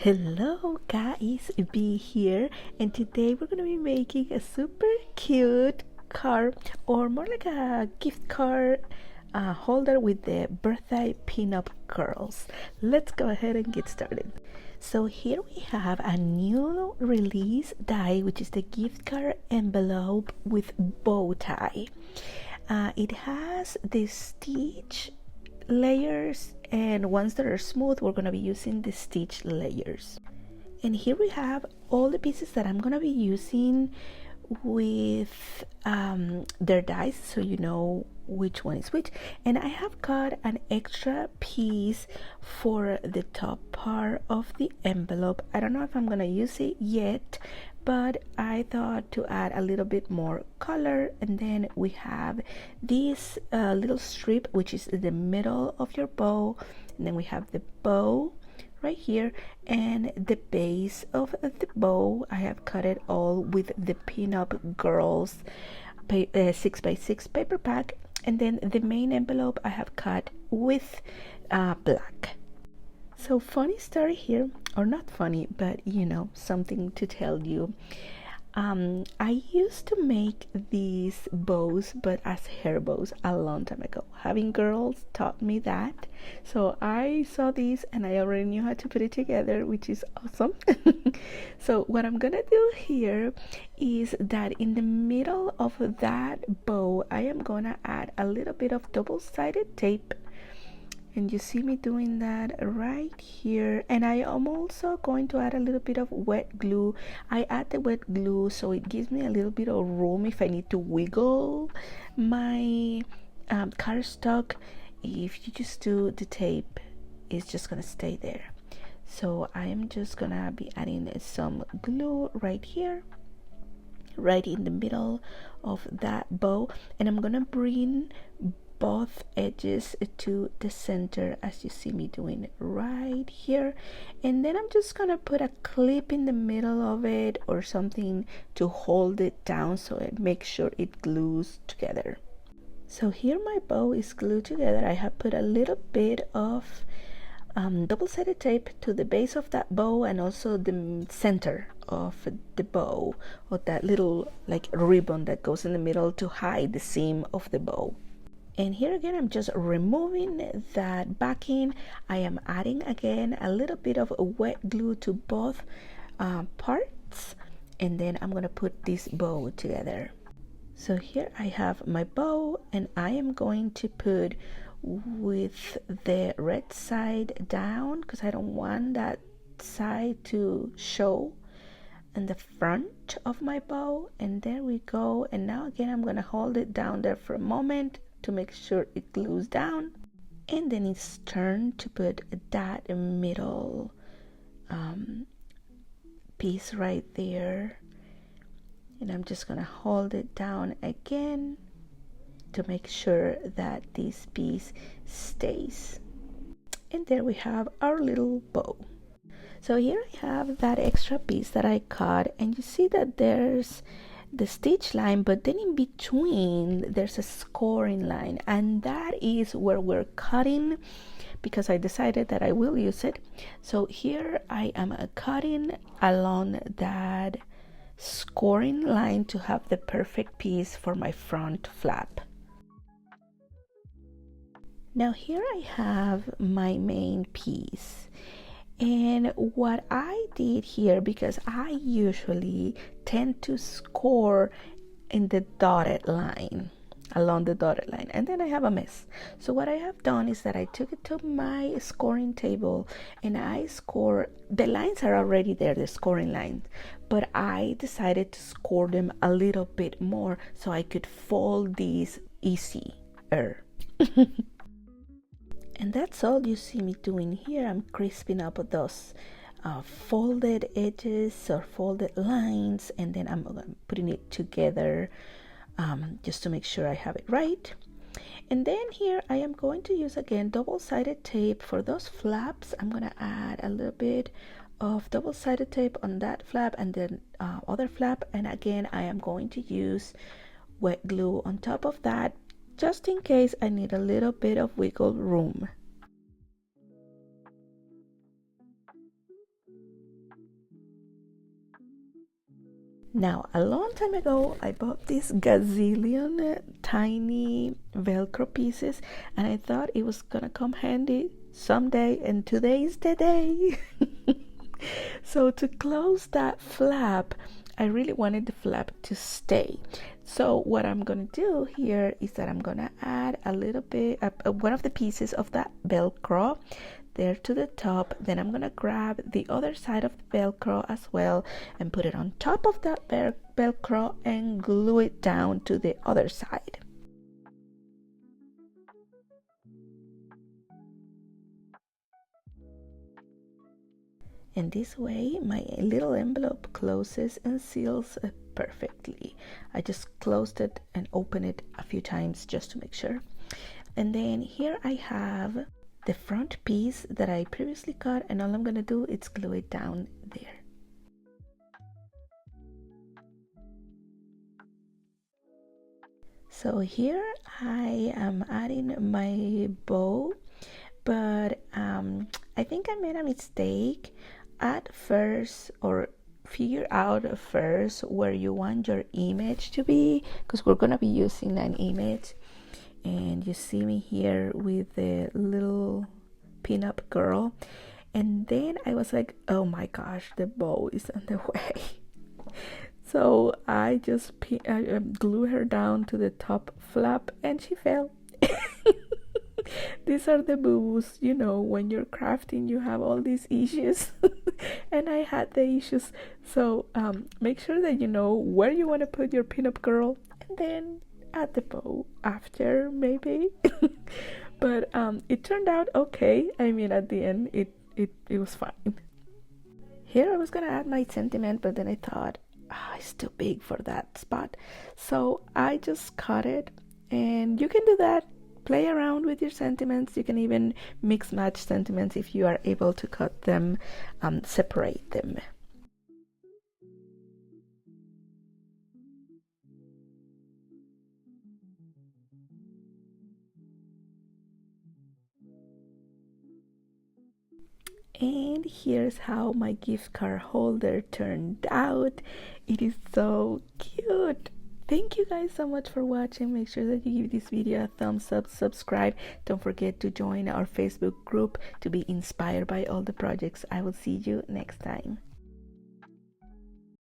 Hello guys, B here, and today we're going to be making a super cute card, or more like a gift card holder with the birthday pin-up girls. Let's go ahead and get started. So here we have a new release die, which is the gift card envelope with bow tie. It has the stitch layers, and ones that are smooth, we're going to be using the stitch layers. And here we have all the pieces that I'm going to be using with their dies, so you know which one is which. And I have got an extra piece for the top part of the envelope. I don't know if I'm going to use it yet, but I thought to add a little bit more color. And then we have this little strip, which is in the middle of your bow, and then we have the bow right here, and the base of the bow I have cut it all with the Pin-Up Girls 6x6 paper pack, and then the main envelope I have cut with black. So funny story here, or not funny, but you know, something to tell you. I used to make these bows, but as hair bows, a long time ago. Having girls taught me that. So I saw these and I already knew how to put it together, which is awesome. So what I'm gonna do here is that in the middle of that bow, I am gonna add a little bit of double-sided tape. And you see me doing that right here. And I am also going to add a little bit of wet glue. I add the wet glue so it gives me a little bit of room if I need to wiggle my cardstock. If you just do the tape, it's just gonna stay there. So I am just gonna be adding some glue right here, right in the middle of that bow, and I'm gonna bring both edges to the center, as you see me doing right here. And then I'm just gonna put a clip in the middle of it or something to hold it down so it makes sure it glues together. So here my bow is glued together. I have put a little bit of double-sided tape to the base of that bow and also the center of the bow, or that little like ribbon that goes in the middle to hide the seam of the bow. And here again, I'm just removing that backing. I am adding again a little bit of wet glue to both parts, and then I'm gonna put this bow together. So here I have my bow, and I am going to put with the red side down because I don't want that side to show in the front of my bow. And there we go. And now again, I'm gonna hold it down there for a moment to make sure it glues down, and then it's turn to put that middle piece right there, and I'm just gonna hold it down again to make sure that this piece stays. And there we have our little bow. So here I have that extra piece that I cut, and you see that there's the stitch line, but then in between there's a scoring line, and that is where we're cutting because I decided that I will use it. So here I am cutting along that scoring line to have the perfect piece for my front flap. Now here I have my main piece. And what I did here, because I usually tend to score in the dotted line, along the dotted line, and then I have a mess. So what I have done is that I took it to my scoring table and I score. The lines are already there, the scoring lines, but I decided to score them a little bit more so I could fold these easier. And that's all you see me doing here. I'm crisping up those folded edges or folded lines, and then I'm putting it together just to make sure I have it right. And then here I am going to use again double-sided tape for those flaps. I'm gonna add a little bit of double-sided tape on that flap and then other flap, and again I am going to use wet glue on top of that, just in case I need a little bit of wiggle room. Now, a long time ago, I bought this gazillion tiny Velcro pieces, and I thought it was gonna come handy someday, and today's the day. So to close that flap, I really wanted the flap to stay. So what I'm gonna do here is that I'm gonna add a little bit, one of the pieces of that Velcro there to the top. Then I'm gonna grab the other side of the Velcro as well and put it on top of that Velcro and glue it down to the other side. And this way my little envelope closes and seals perfectly. I just closed it and opened it a few times just to make sure. And then here I have the front piece that I previously cut, and all I'm gonna do is glue it down there. So here I am adding my bow, but I think I made a mistake. Add first, or figure out first where you want your image to be, because we're gonna be using an image. And you see me here with the little pin-up girl, and then I was like, oh my gosh, the bow is on the way. So I just glue her down to the top flap, and she fell. These are the boo-boos, you know, when you're crafting you have all these issues. And I had the issues. So make sure that you know where you want to put your pin-up girl, and then add the bow after, maybe. But it turned out okay. I mean, at the end it was fine. Here I was gonna add my sentiment, but then I thought, it's too big for that spot, so I just cut it. And you can do that, play around with your sentiments. You can even mix match sentiments if you are able to cut them, separate them. And here's how my gift card holder turned out. It is so cute. Thank you guys so much for watching. Make sure that you give this video a thumbs up, subscribe. Don't forget to join our Facebook group to be inspired by all the projects. I will see you next time.